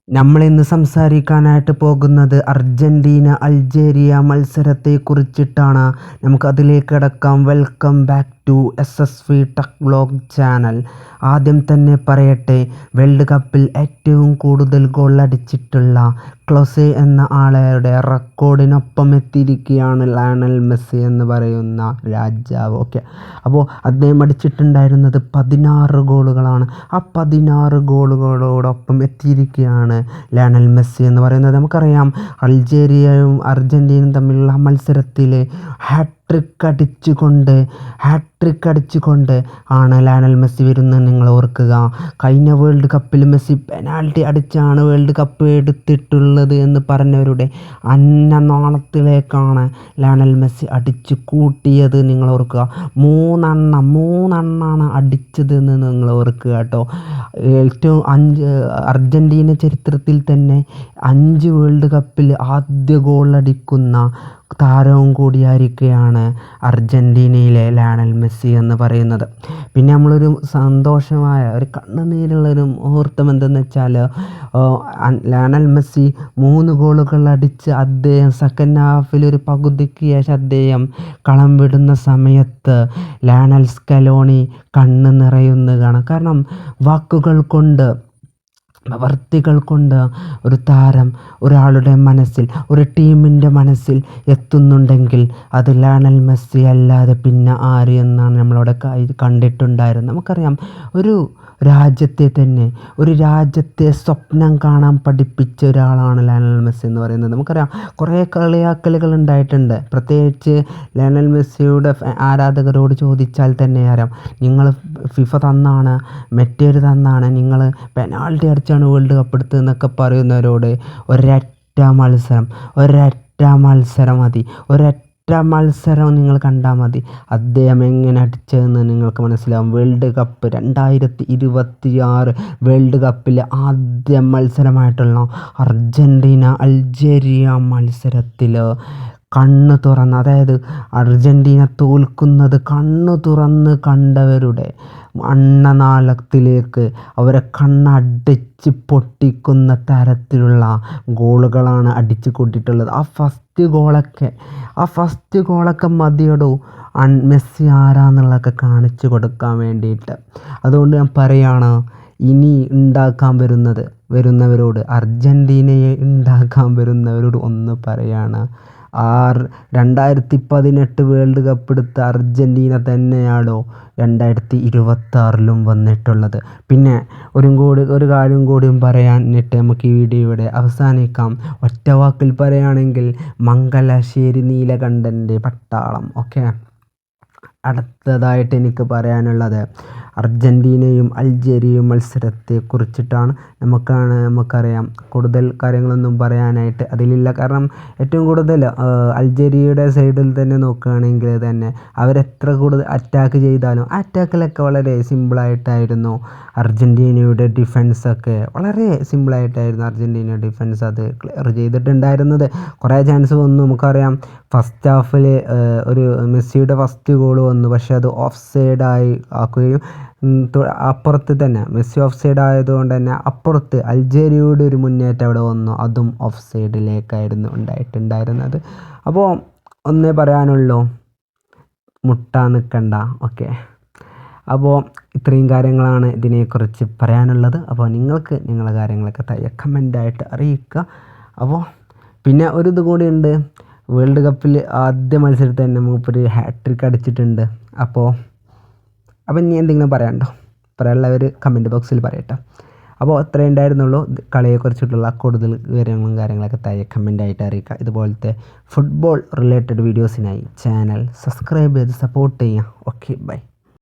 നമ്മളിന്ന് സംസാരിക്കാനായിട്ട് പോകുന്നത് അർജൻറ്റീന അൾജേരിയ മത്സരത്തെക്കുറിച്ചിട്ടാണ്. നമുക്ക് അതിലേക്ക് കടക്കാം. Welcome back to SSV tech vlog channel. ആദ്യം തന്നെ പറയട്ടെ, വേൾഡ് കപ്പിൽ ഏറ്റവും കൂടുതൽ ഗോൾ അടിച്ചിട്ടുള്ള ക്ലോസെ എന്ന ആളുടെ റെക്കോർഡിനൊപ്പം എത്തിയിരിക്കുകയാണ് ലയണൽ മെസ്സി എന്ന് പറയുന്ന രാജാവ്. ഓക്കെ, അപ്പോൾ അദ്ദേഹം അടിച്ചിട്ടുണ്ടായിരുന്നത് 16 ഗോളുകളാണ്. ആ 16 ഗോളുകളോടൊപ്പം എത്തിയിരിക്കുകയാണ് ലയണൽ മെസ്സി എന്ന് പറയുന്നത്. നമുക്കറിയാം, അൾജേരിയയും അർജൻറ്റീനയും തമ്മിലുള്ള മത്സരത്തിൽ ഹാട്രിക് അടിച്ചുകൊണ്ട് ആണ് ലയണൽ മെസ്സി വരുന്നത്. നിങ്ങൾ ഓർക്കുക, കഴിഞ്ഞ വേൾഡ് കപ്പിൽ മെസ്സി പെനാൽറ്റി അടിച്ചാണ് വേൾഡ് കപ്പ് എടുത്തിട്ടുള്ളത് എന്ന് പറഞ്ഞവരുടെ അന്നനാളത്തിലേക്കാണ് ലയണൽ മെസ്സി അടിച്ചു കൂട്ടിയത്. നിങ്ങൾ ഓർക്കുക, മൂന്നെണ്ണാണ് അടിച്ചത് എന്ന് നിങ്ങൾ ഓർക്കുക കേട്ടോ. ഏറ്റവും അർജൻറ്റീന ചരിത്രത്തിൽ തന്നെ 5 വേൾഡ് കപ്പിൽ ആദ്യ ഗോൾ അടിക്കുന്ന താരവും കൂടിയായിരിക്കുകയാണ് അർജൻറ്റീനയിലെ ലയണൽ മെസ്സി എന്ന് പറയുന്നത്. പിന്നെ നമ്മളൊരു സന്തോഷമായ ഒരു കണ്ണുനീരുള്ളൊരു മുഹൂർത്തം എന്തെന്ന് വെച്ചാൽ, ലയണൽ മെസ്സി 3 ഗോളുകൾ അടിച്ച് അദ്ദേഹം സെക്കൻഡ് ഹാഫിൽ ഒരു പകുതിക്ക് ശേഷം അദ്ദേഹം കളം വിടുന്ന സമയത്ത് ലയണൽ സ്കലോണി കണ്ണ് നിറയുന്നതാണ്. കാരണം വാക്കുകൾ കൊണ്ട്, പ്രവർത്തികൾ കൊണ്ട് ഒരു താരം ഒരാളുടെ മനസ്സിൽ, ഒരു ടീമിൻ്റെ മനസ്സിൽ എത്തുന്നുണ്ടെങ്കിൽ അത് ലയണൽ മെസ്സി അല്ലാതെ പിന്നെ ആര് എന്നാണ് നമ്മളവിടെ കണ്ടിട്ടുണ്ടായിരുന്നത്. നമുക്കറിയാം, ഒരു രാജ്യത്തെ സ്വപ്നം കാണാൻ പഠിപ്പിച്ച ഒരാളാണ് ലയണൽ മെസ്സി എന്ന് പറയുന്നത്. നമുക്കറിയാം, കുറേ കളിയാക്കലുകൾ ഉണ്ടായിട്ടുണ്ട്. പ്രത്യേകിച്ച് ലയണൽ മെസ്സിയുടെ ആരാധകരോട് ചോദിച്ചാൽ തന്നെ അറിയാം, നിങ്ങൾ ഫിഫ തന്നാണ്, മറ്റേത് തന്നാണ്, നിങ്ങൾ പെനാൾട്ടി അടിച്ചാണ് വേൾഡ് കപ്പ് എടുത്തത് എന്നൊക്കെ പറയുന്നവരോട് ഒരൊറ്റ മത്സരം മതി, മത്സരം നിങ്ങൾ കണ്ടാൽ മതി, അദ്ദേഹം എങ്ങനെ അടിച്ചതെന്ന് നിങ്ങൾക്ക് മനസ്സിലാവും. വേൾഡ് കപ്പ് 2026 വേൾഡ് കപ്പിലെ ആദ്യ മത്സരമായിട്ടുള്ള അർജൻറ്റീന അൾജേരിയ മത്സരത്തിൽ കണ്ണ് തുറന്ന്, അതായത് അർജൻറ്റീന തോൽക്കുന്നത് കണ്ണ് തുറന്ന് കണ്ടവരുടെ അണ്ണനാളത്തിലേക്ക് അവരെ കണ്ണടിച്ച് പൊട്ടിക്കുന്ന തരത്തിലുള്ള ഗോളുകളാണ് അടിച്ചു കൂട്ടിയിട്ടുള്ളത്. ആ ഫസ്റ്റ് ഗോളൊക്കെ മതിയടോ മെസ്സി ആരാന്നുള്ളതൊക്കെ കാണിച്ചു കൊടുക്കാൻ വേണ്ടിയിട്ട്. അതുകൊണ്ട് ഞാൻ പറയുകയാണ്, ഇനി വരുന്നവരോട്, അർജൻറ്റീനയെ ഉണ്ടാക്കാൻ വരുന്നവരോട് ഒന്ന് പറയാണ്, 2018 വേൾഡ് കപ്പ് എടുത്ത അർജൻറ്റീന തന്നെയാണോ 2026 വന്നിട്ടുള്ളത്. പിന്നെ ഒരു കാര്യം കൂടിയും പറയാനിട്ട് നമുക്ക് ഈ വീഡിയോ ഇവിടെ അവസാനിക്കാം. ഒറ്റ വാക്കിൽ പറയുകയാണെങ്കിൽ, മംഗലശ്ശേരി നീലകണ്ഠൻ്റെ പട്ടാളം. ഓക്കെ, അടുത്തതായിട്ട് എനിക്ക് പറയാനുള്ളത് അർജൻറ്റീനയും അൾജേരിയയും മത്സരത്തെക്കുറിച്ചിട്ടാണ്. നമുക്കറിയാം, കൂടുതൽ കാര്യങ്ങളൊന്നും പറയാനായിട്ട് അതിലില്ല. കാരണം ഏറ്റവും കൂടുതൽ അൾജേരിയയുടെ സൈഡിൽ തന്നെ നോക്കുകയാണെങ്കിൽ തന്നെ അവരെത്ര കൂടുതൽ അറ്റാക്ക് ചെയ്താലും ആ അറ്റാക്കിലൊക്കെ വളരെ സിമ്പിളായിട്ടായിരുന്നു അർജൻറ്റീനയുടെ ഡിഫൻസൊക്കെ അത് ക്ലിയർ ചെയ്തിട്ടുണ്ടായിരുന്നത്. കുറേ ചാൻസ് വന്നു. നമുക്കറിയാം, ഫസ്റ്റ് ഹാഫിൽ ഒരു മെസ്സിയുടെ ഫസ്റ്റ് ഗോൾ വന്നു, പക്ഷേ അത് ഓഫ് സൈഡായി ആക്കുകയും അപ്പുറത്ത് തന്നെ മെസ്സി ഓഫ് സൈഡ് ആയതുകൊണ്ട് തന്നെ അപ്പുറത്ത് അൾജേരിയയുടെ ഒരു മുന്നേറ്റം അവിടെ വന്നു, അതും ഓഫ് സൈഡിലേക്കായിരുന്നു ഉണ്ടായിട്ടുണ്ടായിരുന്നത്. അപ്പോൾ ഒന്നേ പറയാനുള്ളൂ, മുട്ടാൻ നിൽക്കണ്ട. ഓക്കെ, അപ്പോൾ ഇത്രയും കാര്യങ്ങളാണ് ഇതിനെക്കുറിച്ച് പറയാനുള്ളത്. അപ്പോൾ നിങ്ങൾക്ക് നിങ്ങളുടെ കാര്യങ്ങളൊക്കെ കമൻ്റായിട്ട് അറിയിക്കുക. അപ്പോൾ പിന്നെ ഒരു ഇത് കൂടിയുണ്ട്, വേൾഡ് കപ്പിൽ ആദ്യ മത്സരത്തിൽ തന്നെ മൂപ്പര് ഹാട്രിക് അടിച്ചിട്ടുണ്ട്. അപ്പോൾ ഇനി എന്തെങ്കിലും പറയാനുള്ളവർ കമൻറ്റ് ബോക്സിൽ പറയട്ടെ. അപ്പോൾ അത്രയേ ഉണ്ടായിരുന്നുള്ളൂ. കളിയെക്കുറിച്ചിട്ടുള്ള കൂടുതൽ കാര്യങ്ങളൊക്കെ കമൻ്റായിട്ട് അറിയിക്കുക. ഇതുപോലത്തെ ഫുട്ബോൾ റിലേറ്റഡ് വീഡിയോസിനായി ചാനൽ സബ്സ്ക്രൈബ് ചെയ്ത് സപ്പോർട്ട് ചെയ്യുക. Okay, by.